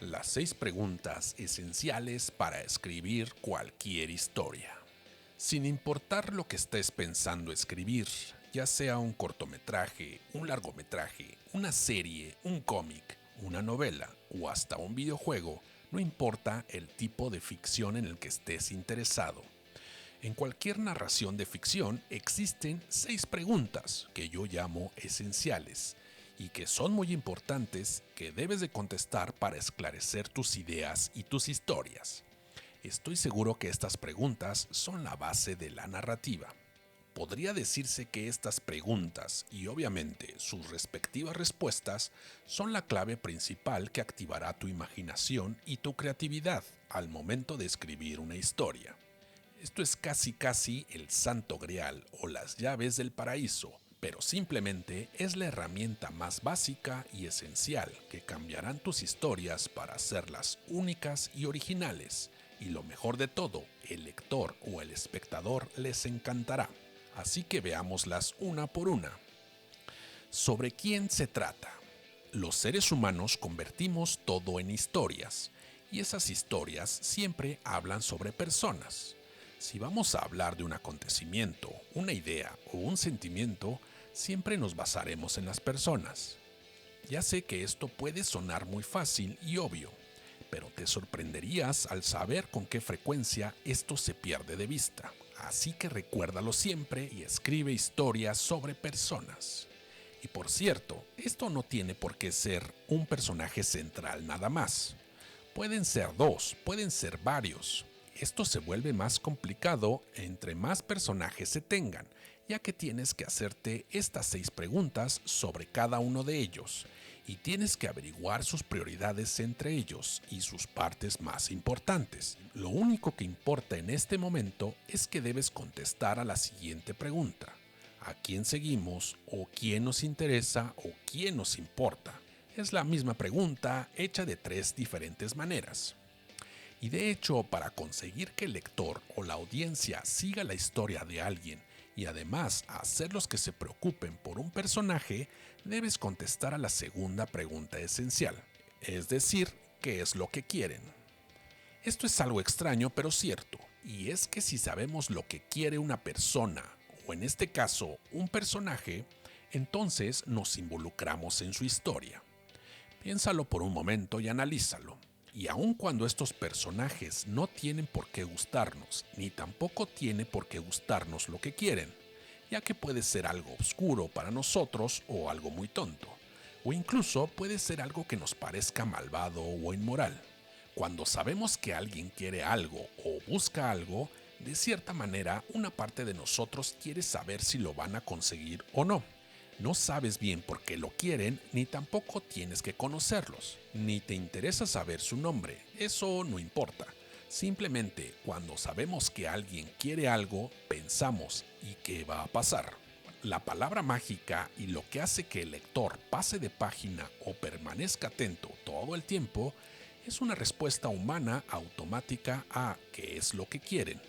Las 6 preguntas esenciales para escribir cualquier historia. Sin importar lo que estés pensando escribir, ya sea un cortometraje, un largometraje, una serie, un cómic, una novela o hasta un videojuego, no importa el tipo de ficción en el que estés interesado. En cualquier narración de ficción existen 6 preguntas que yo llamo esenciales y que son muy importantes que debes de contestar para esclarecer tus ideas y tus historias. Estoy seguro que estas preguntas son la base de la narrativa. Podría decirse que estas preguntas y obviamente sus respectivas respuestas son la clave principal que activará tu imaginación y tu creatividad al momento de escribir una historia. Esto es casi el santo grial o las llaves del paraíso, pero simplemente es la herramienta más básica y esencial que cambiarán tus historias para hacerlas únicas y originales. Y lo mejor de todo, el lector o el espectador les encantará. Así que veámoslas una por una. ¿Sobre quién se trata? Los seres humanos convertimos todo en historias, y esas historias siempre hablan sobre personas. Si vamos a hablar de un acontecimiento, una idea o un sentimiento, siempre nos basaremos en las personas. Ya sé que esto puede sonar muy fácil y obvio, pero te sorprenderías al saber con qué frecuencia esto se pierde de vista. Así que recuérdalo siempre y escribe historias sobre personas. Y por cierto, esto no tiene por qué ser un personaje central nada más. Pueden ser 2, pueden ser varios. Esto se vuelve más complicado entre más personajes se tengan, ya que tienes que hacerte estas 6 preguntas sobre cada uno de ellos, y tienes que averiguar sus prioridades entre ellos y sus partes más importantes. Lo único que importa en este momento es que debes contestar a la siguiente pregunta: ¿a quién seguimos? ¿O quién nos interesa? ¿O quién nos importa? Es la misma pregunta hecha de 3 diferentes maneras. Y de hecho, para conseguir que el lector o la audiencia siga la historia de alguien y además hacerlos que se preocupen por un personaje, debes contestar a la segunda pregunta esencial, es decir, ¿qué es lo que quieren? Esto es algo extraño pero cierto, y es que si sabemos lo que quiere una persona, o en este caso un personaje, entonces nos involucramos en su historia. Piénsalo por un momento y analízalo. Y aun cuando estos personajes no tienen por qué gustarnos, ni tampoco tiene por qué gustarnos lo que quieren, ya que puede ser algo oscuro para nosotros o algo muy tonto, o incluso puede ser algo que nos parezca malvado o inmoral. Cuando sabemos que alguien quiere algo o busca algo, de cierta manera una parte de nosotros quiere saber si lo van a conseguir o no. No sabes bien por qué lo quieren, ni tampoco tienes que conocerlos, ni te interesa saber su nombre, eso no importa. Simplemente cuando sabemos que alguien quiere algo, pensamos ¿y qué va a pasar? La palabra mágica y lo que hace que el lector pase de página o permanezca atento todo el tiempo es una respuesta humana automática a ¿qué es lo que quieren?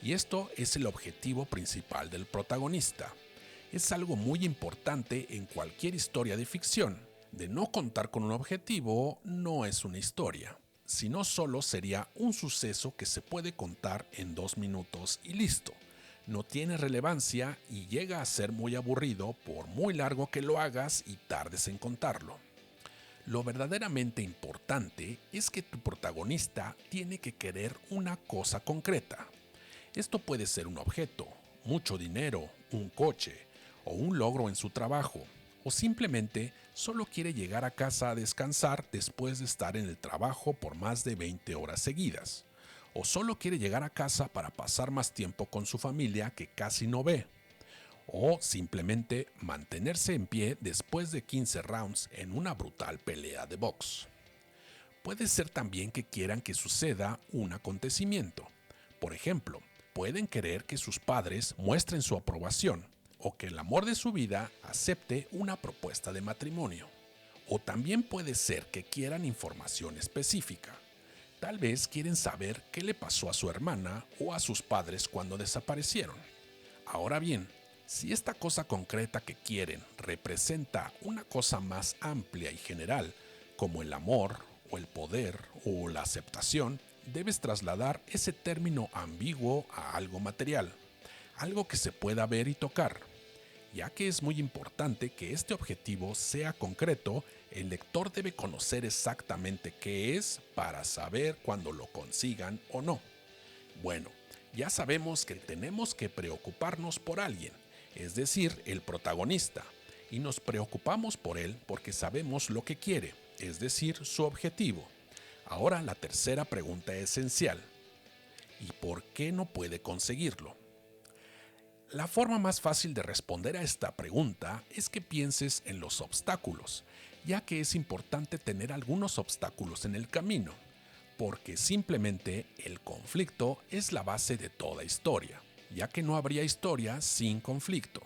Y esto es el objetivo principal del protagonista. Es algo muy importante en cualquier historia de ficción. De no contar con un objetivo, no es una historia, sino solo sería un suceso que se puede contar en 2 minutos y listo. No tiene relevancia y llega a ser muy aburrido por muy largo que lo hagas y tardes en contarlo. Lo verdaderamente importante es que tu protagonista tiene que querer una cosa concreta. Esto puede ser un objeto, mucho dinero, un coche, o un logro en su trabajo, o simplemente solo quiere llegar a casa a descansar después de estar en el trabajo por más de 20 horas seguidas, o solo quiere llegar a casa para pasar más tiempo con su familia que casi no ve, o simplemente mantenerse en pie después de 15 rounds en una brutal pelea de box. Puede ser también que quieran que suceda un acontecimiento. Por ejemplo, pueden querer que sus padres muestren su aprobación, o que el amor de su vida acepte una propuesta de matrimonio. O también puede ser que quieran información específica. Tal vez quieren saber qué le pasó a su hermana o a sus padres cuando desaparecieron. Ahora bien, si esta cosa concreta que quieren representa una cosa más amplia y general, como el amor, o el poder o la aceptación, debes trasladar ese término ambiguo a algo material, algo que se pueda ver y tocar. Ya que es muy importante que este objetivo sea concreto, el lector debe conocer exactamente qué es para saber cuándo lo consigan o no. Bueno, ya sabemos que tenemos que preocuparnos por alguien, es decir, el protagonista, y nos preocupamos por él porque sabemos lo que quiere, es decir, su objetivo. Ahora la tercera pregunta esencial: ¿y por qué no puede conseguirlo? La forma más fácil de responder a esta pregunta es que pienses en los obstáculos, ya que es importante tener algunos obstáculos en el camino, porque simplemente el conflicto es la base de toda historia, ya que no habría historia sin conflicto.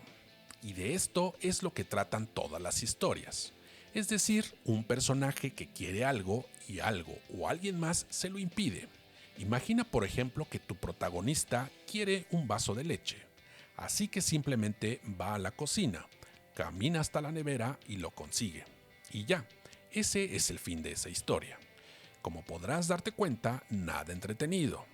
Y de esto es lo que tratan todas las historias. Es decir, un personaje que quiere algo y algo o alguien más se lo impide. Imagina, por ejemplo, que tu protagonista quiere un vaso de leche. Así que simplemente va a la cocina, camina hasta la nevera y lo consigue. Y ya, ese es el fin de esa historia. Como podrás darte cuenta, nada entretenido.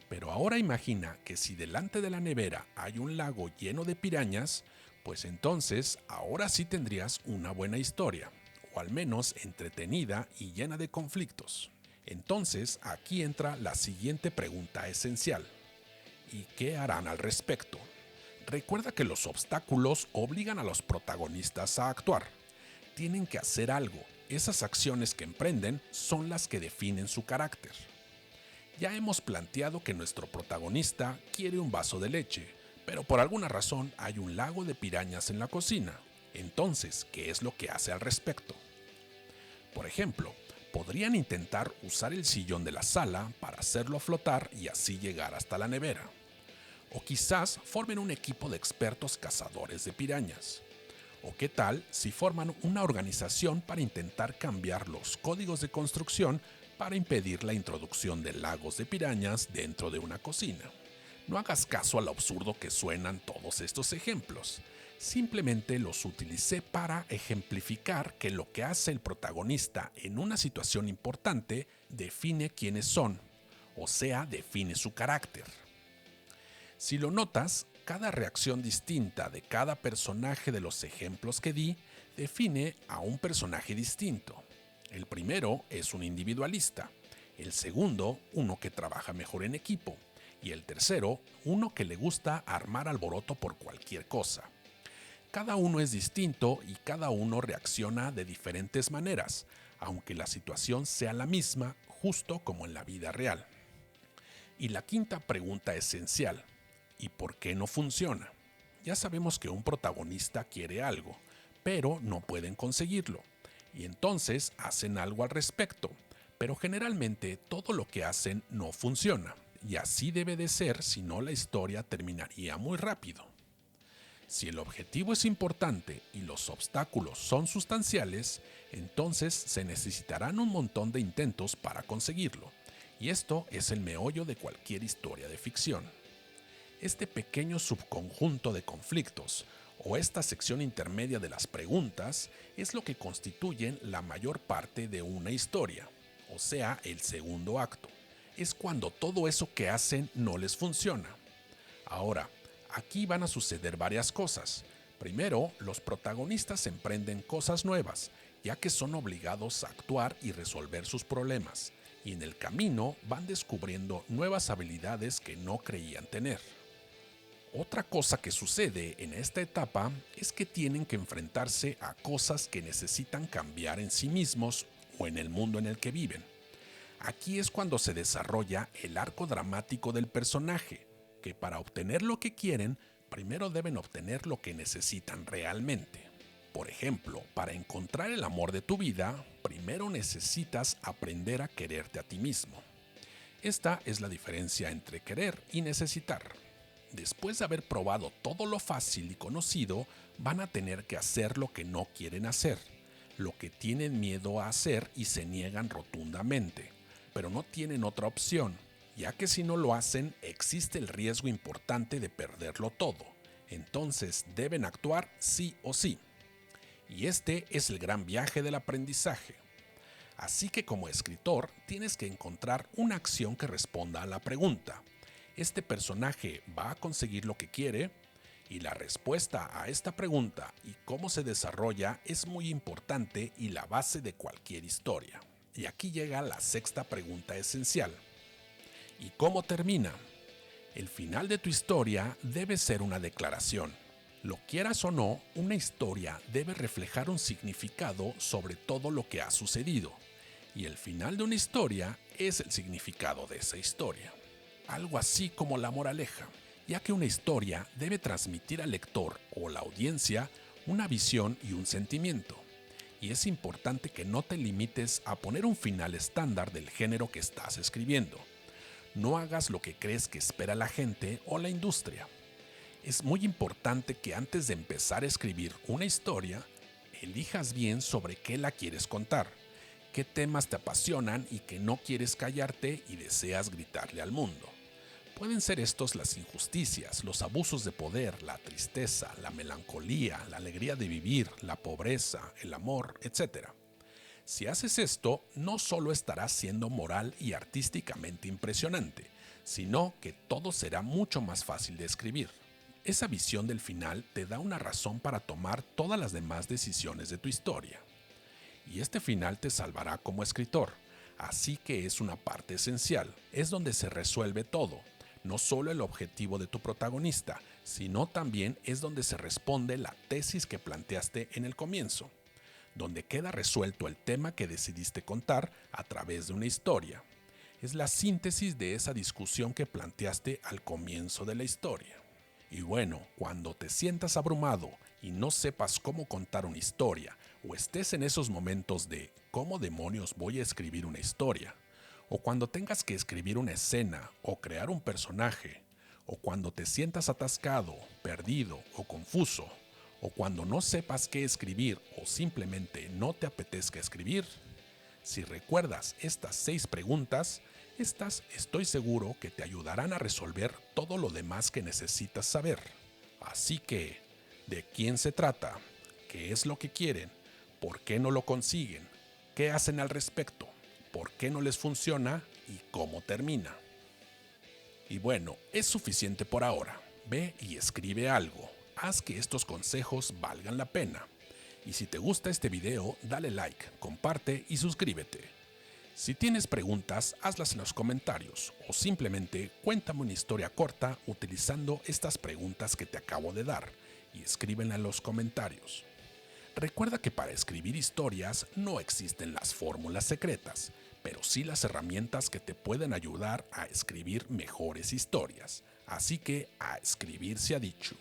Pero ahora imagina que si delante de la nevera hay un lago lleno de pirañas, pues entonces ahora sí tendrías una buena historia, o al menos entretenida y llena de conflictos. Entonces aquí entra la siguiente pregunta esencial: ¿y qué harán al respecto? Recuerda que los obstáculos obligan a los protagonistas a actuar. Tienen que hacer algo. Esas acciones que emprenden son las que definen su carácter. Ya hemos planteado que nuestro protagonista quiere un vaso de leche, pero por alguna razón hay un lago de pirañas en la cocina. Entonces, ¿qué es lo que hace al respecto? Por ejemplo, podrían intentar usar el sillón de la sala para hacerlo flotar y así llegar hasta la nevera. O quizás formen un equipo de expertos cazadores de pirañas. ¿O qué tal si forman una organización para intentar cambiar los códigos de construcción para impedir la introducción de lagos de pirañas dentro de una cocina? No hagas caso a lo absurdo que suenan todos estos ejemplos. Simplemente los utilicé para ejemplificar que lo que hace el protagonista en una situación importante define quiénes son, o sea, define su carácter. Si lo notas, cada reacción distinta de cada personaje de los ejemplos que di define a un personaje distinto. El primero es un individualista, el segundo uno que trabaja mejor en equipo y el tercero uno que le gusta armar alboroto por cualquier cosa. Cada uno es distinto y cada uno reacciona de diferentes maneras, aunque la situación sea la misma, justo como en la vida real. Y la quinta pregunta esencial: ¿y por qué no funciona? Ya sabemos que un protagonista quiere algo, pero no pueden conseguirlo, y entonces hacen algo al respecto, pero generalmente todo lo que hacen no funciona, y así debe de ser, si no la historia terminaría muy rápido. Si el objetivo es importante y los obstáculos son sustanciales, entonces se necesitarán un montón de intentos para conseguirlo, y esto es el meollo de cualquier historia de ficción. Este pequeño subconjunto de conflictos, o esta sección intermedia de las preguntas, es lo que constituyen la mayor parte de una historia, o sea, el segundo acto. Es cuando todo eso que hacen no les funciona. Ahora, aquí van a suceder varias cosas. Primero, los protagonistas emprenden cosas nuevas, ya que son obligados a actuar y resolver sus problemas, y en el camino van descubriendo nuevas habilidades que no creían tener. Otra cosa que sucede en esta etapa es que tienen que enfrentarse a cosas que necesitan cambiar en sí mismos o en el mundo en el que viven. Aquí es cuando se desarrolla el arco dramático del personaje, que para obtener lo que quieren, primero deben obtener lo que necesitan realmente. Por ejemplo, para encontrar el amor de tu vida, primero necesitas aprender a quererte a ti mismo. Esta es la diferencia entre querer y necesitar. Después de haber probado todo lo fácil y conocido, van a tener que hacer lo que no quieren hacer, lo que tienen miedo a hacer y se niegan rotundamente, pero no tienen otra opción, ya que si no lo hacen existe el riesgo importante de perderlo todo, entonces deben actuar sí o sí. Y este es el gran viaje del aprendizaje. Así que como escritor tienes que encontrar una acción que responda a la pregunta: ¿este personaje va a conseguir lo que quiere? Y la respuesta a esta pregunta y cómo se desarrolla es muy importante y la base de cualquier historia. Y aquí llega la sexta pregunta esencial: ¿y cómo termina? El final de tu historia debe ser una declaración. Lo quieras o no, una historia debe reflejar un significado sobre todo lo que ha sucedido. Y el final de una historia es el significado de esa historia. Algo así como la moraleja, ya que una historia debe transmitir al lector o la audiencia una visión y un sentimiento. Y es importante que no te limites a poner un final estándar del género que estás escribiendo. No hagas lo que crees que espera la gente o la industria. Es muy importante que antes de empezar a escribir una historia, elijas bien sobre qué la quieres contar, qué temas te apasionan y que no quieres callarte y deseas gritarle al mundo. Pueden ser estos las injusticias, los abusos de poder, la tristeza, la melancolía, la alegría de vivir, la pobreza, el amor, etc. Si haces esto, no solo estarás siendo moral y artísticamente impresionante, sino que todo será mucho más fácil de escribir. Esa visión del final te da una razón para tomar todas las demás decisiones de tu historia. Y este final te salvará como escritor, así que es una parte esencial, es donde se resuelve todo, no solo el objetivo de tu protagonista, sino también es donde se responde la tesis que planteaste en el comienzo, donde queda resuelto el tema que decidiste contar a través de una historia. Es la síntesis de esa discusión que planteaste al comienzo de la historia. Y bueno, cuando te sientas abrumado y no sepas cómo contar una historia, o estés en esos momentos de ¿cómo demonios voy a escribir una historia? O cuando tengas que escribir una escena o crear un personaje, o cuando te sientas atascado, perdido o confuso, o cuando no sepas qué escribir o simplemente no te apetezca escribir. Si recuerdas estas 6 preguntas, estas estoy seguro que te ayudarán a resolver todo lo demás que necesitas saber. Así que, ¿de quién se trata? ¿Qué es lo que quieren? ¿Por qué no lo consiguen? ¿Qué hacen al respecto? ¿Por qué no les funciona? ¿Y cómo termina? Y bueno, es suficiente por ahora. Ve y escribe algo. Haz que estos consejos valgan la pena. Y si te gusta este video, dale like, comparte y suscríbete. Si tienes preguntas, hazlas en los comentarios o simplemente cuéntame una historia corta utilizando estas preguntas que te acabo de dar y escríbenla en los comentarios. Recuerda que para escribir historias no existen las fórmulas secretas, pero sí las herramientas que te pueden ayudar a escribir mejores historias. Así que a escribir se ha dicho.